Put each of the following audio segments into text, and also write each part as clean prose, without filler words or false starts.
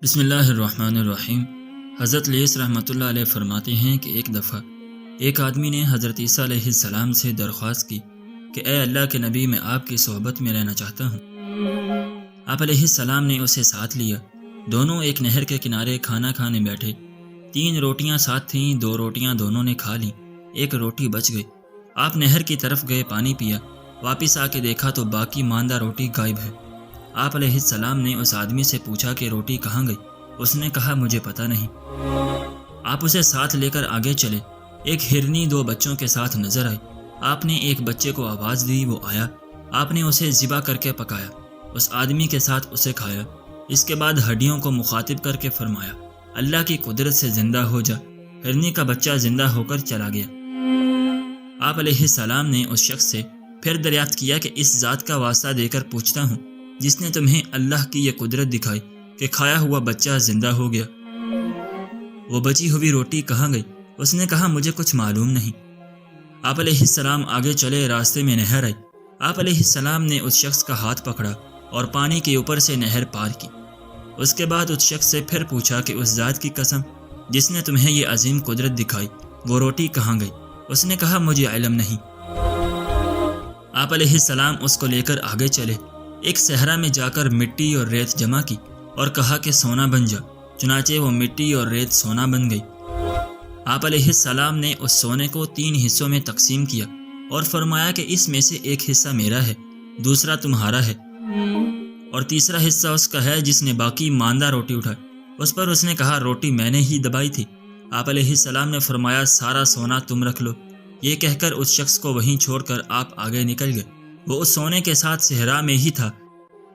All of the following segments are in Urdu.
بسم اللہ الرحمن الرحیم۔ حضرت لیث رحمۃ اللہ علیہ فرماتے ہیں کہ ایک دفعہ ایک آدمی نے حضرت عیسیٰ علیہ السلام سے درخواست کی کہ اے اللہ کے نبی، میں آپ کی صحبت میں رہنا چاہتا ہوں۔ آپ علیہ السلام نے اسے ساتھ لیا۔ دونوں ایک نہر کے کنارے کھانا کھانے بیٹھے۔ 3 روٹیاں ساتھ تھیں، 2 روٹیاں دونوں نے کھا لیں، 1 روٹی بچ گئی۔ آپ نہر کی طرف گئے، پانی پیا، واپس آ کے دیکھا تو باقی ماندہ روٹی غائب ہے۔ آپ علیہ السلام نے اس آدمی سے پوچھا کہ روٹی کہاں گئی؟ اس نے کہا مجھے پتہ نہیں۔ آپ اسے ساتھ لے کر آگے چلے۔ ایک ہرنی 2 بچوں کے ساتھ نظر آئی۔ آپ نے ایک بچے کو آواز دی، وہ آیا۔ آپ نے اسے ذبح کر کے پکایا، اس آدمی کے ساتھ اسے کھایا۔ اس کے بعد ہڈیوں کو مخاطب کر کے فرمایا، اللہ کی قدرت سے زندہ ہو جا۔ ہرنی کا بچہ زندہ ہو کر چلا گیا۔ آپ علیہ السلام نے اس شخص سے پھر دریافت کیا کہ اس ذات کا واسطہ دے کر پوچھتا ہوں جس نے تمہیں اللہ کی یہ قدرت دکھائی کہ کھایا ہوا بچہ زندہ ہو گیا، وہ بچی ہوئی روٹی کہاں گئی؟ اس نے کہا مجھے کچھ معلوم نہیں۔ آپ علیہ السلام آگے چلے، راستے میں نہر آئی۔ آپ علیہ السلام نے اس شخص کا ہاتھ پکڑا اور پانی کے اوپر سے نہر پار کی۔ اس کے بعد اس شخص سے پھر پوچھا کہ اس ذات کی قسم جس نے تمہیں یہ عظیم قدرت دکھائی، وہ روٹی کہاں گئی؟ اس نے کہا مجھے علم نہیں۔ آپ علیہ السلام اس کو لے کر آگے چلے۔ ایک صحرا میں جا کر مٹی اور ریت جمع کی اور کہا کہ سونا بن جا، چنانچہ وہ مٹی اور ریت سونا بن گئی۔ آپ علیہ السلام نے اس سونے کو 3 حصوں میں تقسیم کیا اور فرمایا کہ اس میں سے ایک حصہ میرا ہے، دوسرا تمہارا ہے، اور تیسرا حصہ اس کا ہے جس نے باقی ماندہ روٹی اٹھائی۔ اس پر اس نے کہا روٹی میں نے ہی دبائی تھی۔ آپ علیہ السلام نے فرمایا سارا سونا تم رکھ لو۔ یہ کہہ کر اس شخص کو وہیں چھوڑ کر آپ آگے نکل گئے۔ وہ اس سونے کے ساتھ صحرا میں ہی تھا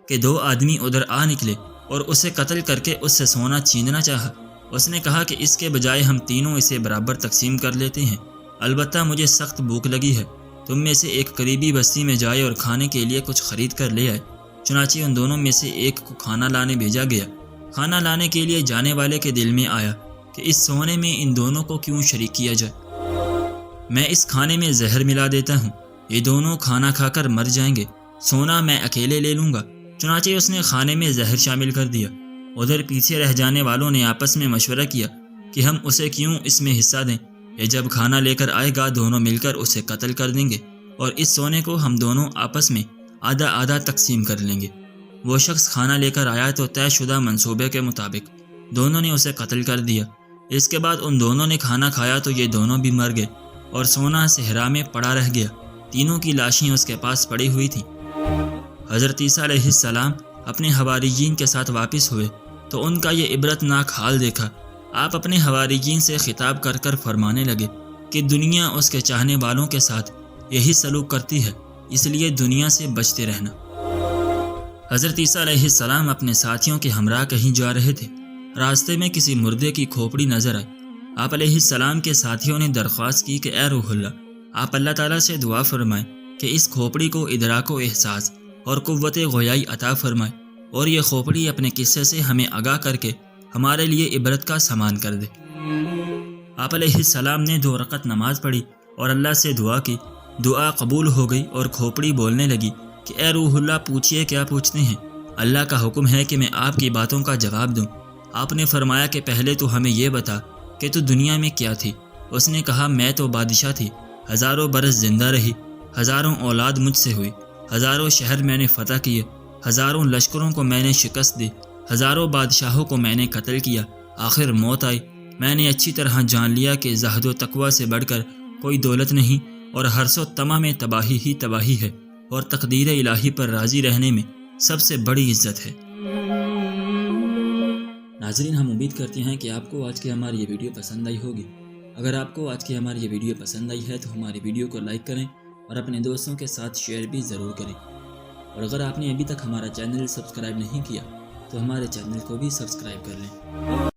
کہ 2 آدمی ادھر آ نکلے اور اسے قتل کر کے اس سے سونا چھیننا چاہا۔ اس نے کہا کہ اس کے بجائے ہم تینوں اسے برابر تقسیم کر لیتے ہیں، البتہ مجھے سخت بھوک لگی ہے، تم میں سے ایک قریبی بستی میں جائے اور کھانے کے لیے کچھ خرید کر لے آئے۔ چنانچہ ان دونوں میں سے ایک کو کھانا لانے بھیجا گیا۔ کھانا لانے کے لیے جانے والے کے دل میں آیا کہ اس سونے میں ان دونوں کو کیوں شریک کیا جائے، میں اس کھانے میں زہر ملا دیتا ہوں، یہ دونوں کھانا کھا کر مر جائیں گے، سونا میں اکیلے لے لوں گا۔ چنانچہ اس نے کھانے میں زہر شامل کر دیا۔ ادھر پیچھے رہ جانے والوں نے آپس میں مشورہ کیا کہ ہم اسے کیوں اس میں حصہ دیں، یہ جب کھانا لے کر آئے گا دونوں مل کر اسے قتل کر دیں گے اور اس سونے کو ہم دونوں آپس میں آدھا آدھا تقسیم کر لیں گے۔ وہ شخص کھانا لے کر آیا تو طے شدہ منصوبے کے مطابق دونوں نے اسے قتل کر دیا۔ اس کے بعد ان دونوں نے کھانا کھایا تو یہ دونوں بھی مر گئے اور سونا صحرا میں پڑا رہ گیا۔ تینوں کی لاشیں اس کے پاس پڑی ہوئی تھیں۔ حضرت عیسیٰ علیہ السلام اپنے حواریین کے ساتھ واپس ہوئے تو ان کا یہ عبرت ناک حال دیکھا۔ آپ اپنے حواریین سے خطاب کر کر فرمانے لگے کہ دنیا اس کے چاہنے والوں کے ساتھ یہی سلوک کرتی ہے، اس لیے دنیا سے بچتے رہنا۔ حضرت عیسیٰ علیہ السلام اپنے ساتھیوں کے ہمراہ کہیں جا رہے تھے۔ راستے میں کسی مردے کی کھوپڑی نظر آئی۔ آپ علیہ السلام کے ساتھیوں نے درخواست کی کہ اے روح اللہ، آپ اللہ تعالیٰ سے دعا فرمائیں کہ اس کھوپڑی کو ادراک و احساس اور قوت گویائی عطا فرمائے اور یہ کھوپڑی اپنے قصے سے ہمیں آگاہ کر کے ہمارے لیے عبرت کا سامان کر دے۔ آپ علیہ السلام نے 2 رکعت نماز پڑھی اور اللہ سے دعا کی۔ دعا قبول ہو گئی اور کھوپڑی بولنے لگی کہ اے روح اللہ، پوچھئے کیا پوچھتے ہیں؟ اللہ کا حکم ہے کہ میں آپ کی باتوں کا جواب دوں۔ آپ نے فرمایا کہ پہلے تو ہمیں یہ بتا کہ تو دنیا میں کیا تھی؟ اس نے کہا میں تو بادشاہ تھی، ہزاروں برس زندہ رہی، ہزاروں اولاد مجھ سے ہوئی، ہزاروں شہر میں نے فتح کیے، ہزاروں لشکروں کو میں نے شکست دی، ہزاروں بادشاہوں کو میں نے قتل کیا، آخر موت آئی۔ میں نے اچھی طرح جان لیا کہ زہد و تقوی سے بڑھ کر کوئی دولت نہیں اور حرص و طمع میں تباہی ہی تباہی ہے، اور تقدیر الہی پر راضی رہنے میں سب سے بڑی عزت ہے۔ ناظرین، ہم امید کرتے ہیں کہ آپ کو آج کی ہماری یہ ویڈیو پسند آئی ہوگی۔ اگر آپ کو آج کی ہماری یہ ویڈیو پسند آئی ہے تو ہماری ویڈیو کو لائک کریں اور اپنے دوستوں کے ساتھ شیئر بھی ضرور کریں، اور اگر آپ نے ابھی تک ہمارا چینل سبسکرائب نہیں کیا تو ہمارے چینل کو بھی سبسکرائب کر لیں۔